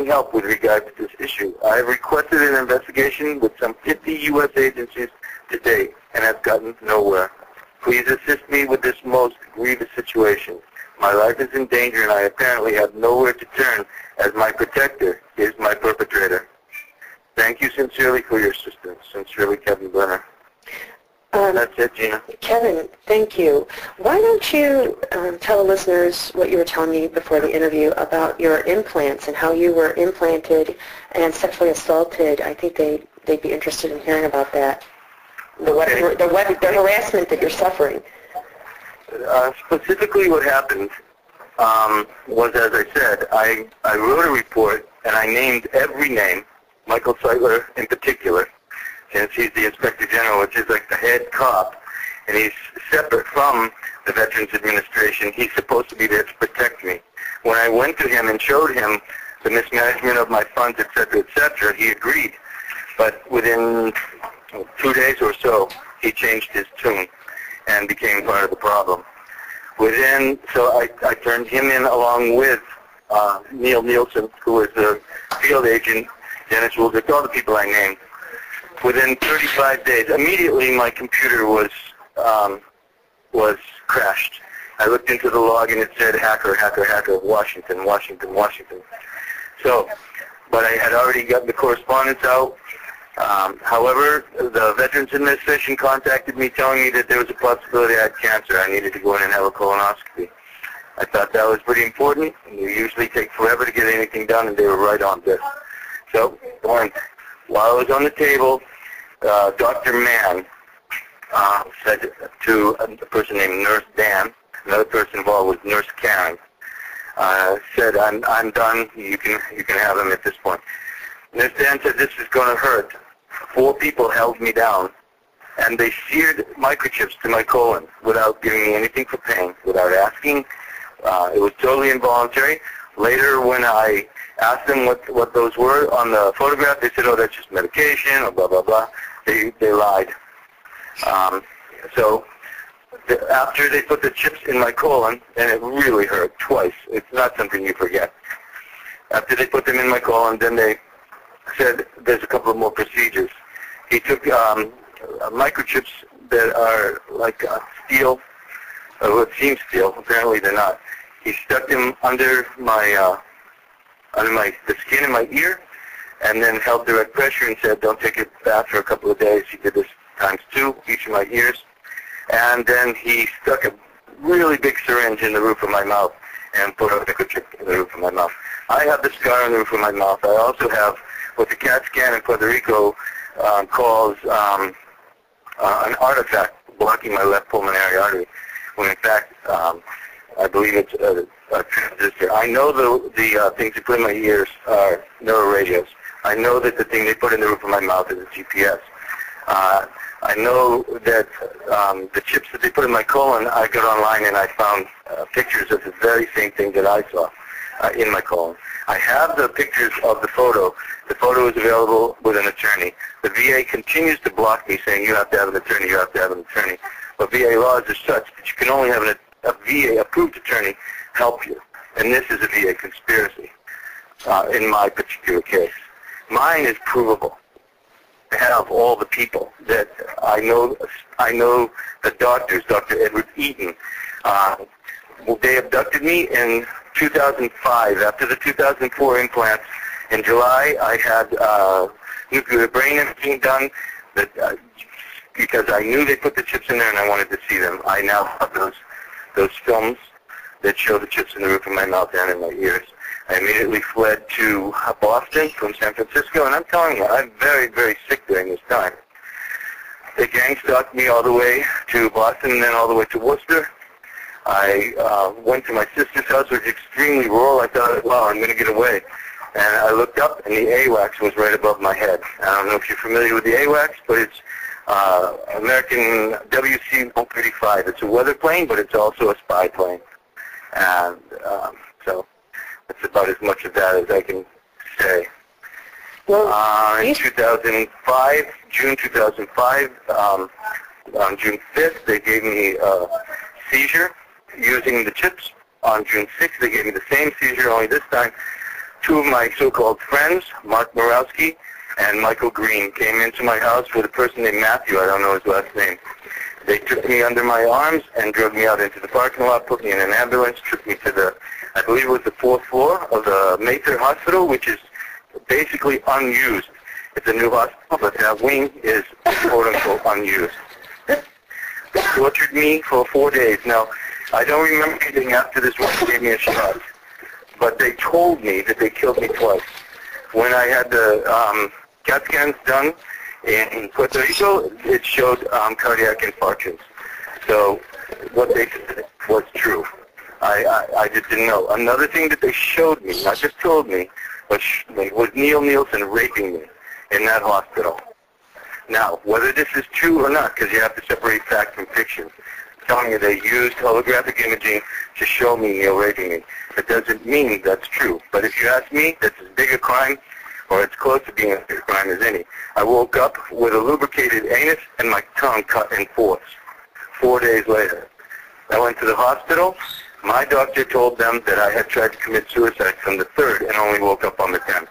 help with regard to this issue. I have requested an investigation with some 50 U.S. agencies to date and have gotten nowhere. Please assist me with this most grievous situation. My life is in danger and I apparently have nowhere to turn as my protector is my perpetrator. Thank you sincerely for your assistance. Sincerely, Kevin Brenner. That's it, Gina. Kevin, thank you. Why don't you tell the listeners what you were telling me before the interview about your implants and how you were implanted and sexually assaulted. I think they'd be interested in hearing about that. The harassment that you're suffering. Specifically what happened was, as I said, I wrote a report and I named every name, Michael Seidler in particular, since he's the Inspector General, which is like the head cop, and he's separate from the Veterans Administration. He's supposed to be there to protect me. When I went to him and showed him the mismanagement of my funds, etc., he agreed. But within 2 days or so, he changed his tune and became part of the problem. So I turned him in along with Neil Nielsen, who was the field agent, Dennis Wilder, all the people I named. Within 35 days, immediately my computer was crashed. I looked into the log and it said hacker, hacker, hacker, Washington, Washington, Washington. So, but I had already gotten the correspondence out. However, the Veterans Administration contacted me telling me that there was a possibility I had cancer. I needed to go in and have a colonoscopy. I thought that was pretty important. You usually take forever to get anything done, and they were right on this. So, while I was on the table, Dr. Mann said to a person named Nurse Dan, another person involved was Nurse Karen, said, I'm done, you can have him at this point. Nurse Dan said, this is going to hurt. 4 people held me down, and they seared microchips to my colon without giving me anything for pain, without asking. It was totally involuntary. Later, when I asked them what those were on the photograph, they said, oh, that's just medication, or blah, blah, blah. They lied. After they put the chips in my colon, and it really hurt twice. It's not something you forget. After they put them in my colon, then they said there's a couple of more procedures. He took microchips that are like steel, well, it seems steel, apparently they're not. He stuck them under the skin in my ear, and then held direct pressure and said, don't take it back for a couple of days. He did this times 2, each of my ears. And then he stuck a really big syringe in the roof of my mouth and put a microchip in the roof of my mouth. I have the scar in the roof of my mouth. I also have what the CAT scan in Puerto Rico calls an artifact blocking my left pulmonary artery, when in fact I believe it's a transistor. I know the things they put in my ears are neuroradios. I know that the thing they put in the roof of my mouth is a GPS. I know that the chips that they put in my colon, I got online and I found pictures of the very same thing that I saw in my colon. I have the pictures of the photo. The photo is available with an attorney. The VA continues to block me, saying you have to have an attorney, you have to have an attorney. But VA laws are such that you can only have a VA-approved attorney help you. And this is a VA conspiracy in my particular case. Mine is provable. I have all the people that I know the doctors, Dr. Edward Eaton. They abducted me in 2005. After the 2004 implants, in July I had nuclear brain imaging done because I knew they put the chips in there and I wanted to see them. I now have those films that show the chips in the roof of my mouth and in my ears. I immediately fled to Boston from San Francisco, and I'm telling you, I'm very, very sick during this time. They gang stalked me all the way to Boston and then all the way to Worcester. I went to my sister's house, which was extremely rural. I thought, wow, I'm going to get away. And I looked up, and the AWACS was right above my head. I don't know if you're familiar with the AWACS, but it's American WC-135. It's a weather plane, but it's also a spy plane. And so that's about as much of that as I can say. Well, in 2005, June 2005, on June 5th, they gave me a seizure using the chips. On June 6th, they gave me the same seizure, only this time two of my so-called friends, Mark Morawski and Michael Green, came into my house with a person named Matthew. I don't know his last name. They took me under my arms and drug me out into the parking lot, put me in an ambulance, took me to the, I believe it was the 4th floor of the Mather Hospital, which is basically unused. It's a new hospital, but that wing is quote-unquote unused. They tortured me for 4 days. Now, I don't remember anything after this one gave me a shot, but they told me that they killed me twice. When I had the CAT scans done in Puerto Rico, it showed cardiac infarctions. So what they said was true. I just didn't know. Another thing that they showed me, not just told me, but was Neil Nielsen raping me in that hospital. Now, whether this is true or not, because you have to separate fact from fiction, I'm telling you they used holographic imaging to show me Neil raping me. It doesn't mean that's true. But if you ask me, that's as big a crime, or it's close to being as big a crime as any. I woke up with a lubricated anus and my tongue cut in fourths 4 days later. I went to the hospital. My doctor told them that I had tried to commit suicide from the 3rd and only woke up on the 10th.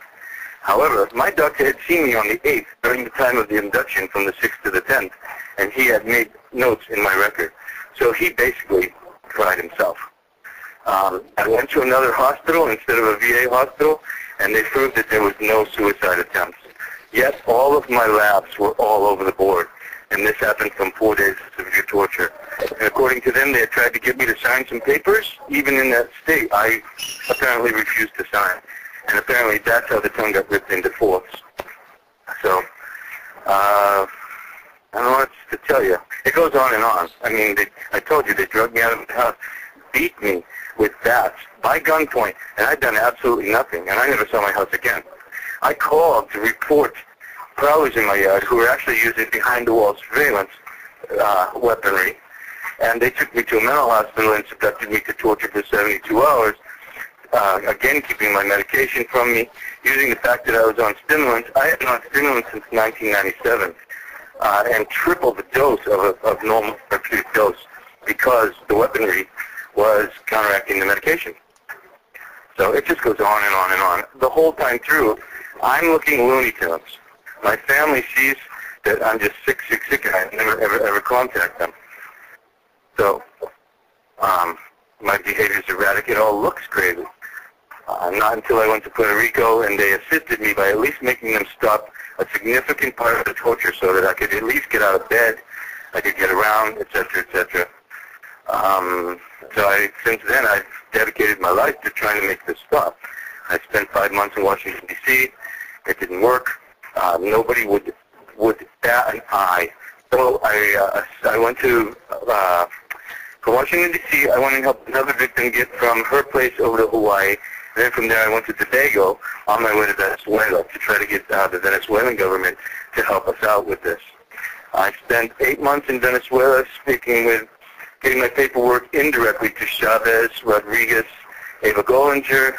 However, my doctor had seen me on the 8th during the time of the induction from the 6th to the 10th, and he had made notes in my record. So he basically tried himself. I went to another hospital instead of a VA hospital, and they proved that there was no suicide attempts. Yet all of my labs were all over the board, and this happened from 4 days of severe torture. And according to them, they had tried to get me to sign some papers. Even in that state, I apparently refused to sign. And apparently that's how the tongue got ripped into fourths. So, I don't know what to tell you. It goes on and on. I mean, I told you, they drugged me out of the house, beat me with bats by gunpoint, and I'd done absolutely nothing, and I never saw my house again. I called to report prowlers in my yard who were actually using behind-the-wall surveillance weaponry, and they took me to a mental hospital and subjected me to torture for 72 hours, again keeping my medication from me, using the fact that I was on stimulants. I had been on stimulants since 1997, and triple the dose of normal therapeutic dose because the weaponry was counteracting the medication. So it just goes on and on and on. The whole time through, I'm looking Looney Tunes. My family sees that I'm just sick, and I never, ever contact them. So my behavior is erratic. It all looks crazy. Not until I went to Puerto Rico, and they assisted me by at least making them stop a significant part of the torture so that I could at least get out of bed, I could get around, etc., etc. Since then, I've dedicated my life to trying to make this stop. I spent 5 months in Washington, D.C. It didn't work. Nobody would bat an eye. So I went to from Washington, D.C., I went and helped another victim get from her place over to Hawaii. And then from there, I went to Tobago on my way to Venezuela to try to get the Venezuelan government to help us out with this. I spent 8 months in Venezuela getting my paperwork indirectly to Chavez, Rodriguez, Eva Gollinger,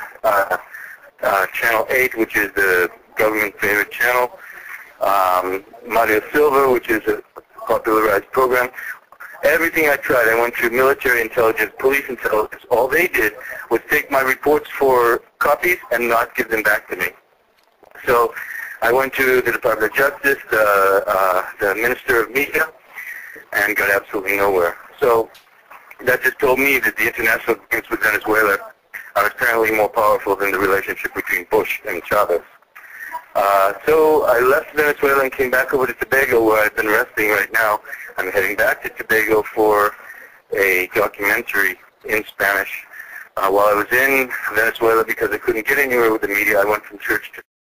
Channel 8, which is the government favorite channel, Mario Silva, which is a popularized program. Everything I tried, I went to military intelligence, police intelligence. All they did was take my reports for copies and not give them back to me. So I went to the Department of Justice, the Minister of Media, and got absolutely nowhere. So that just told me that the international agreements with Venezuela are apparently more powerful than the relationship between Bush and Chavez. So I left Venezuela and came back over to Tobago, where I've been resting right now. I'm heading back to Tobago for a documentary in Spanish. While I was in Venezuela, because I couldn't get anywhere with the media, I went from church to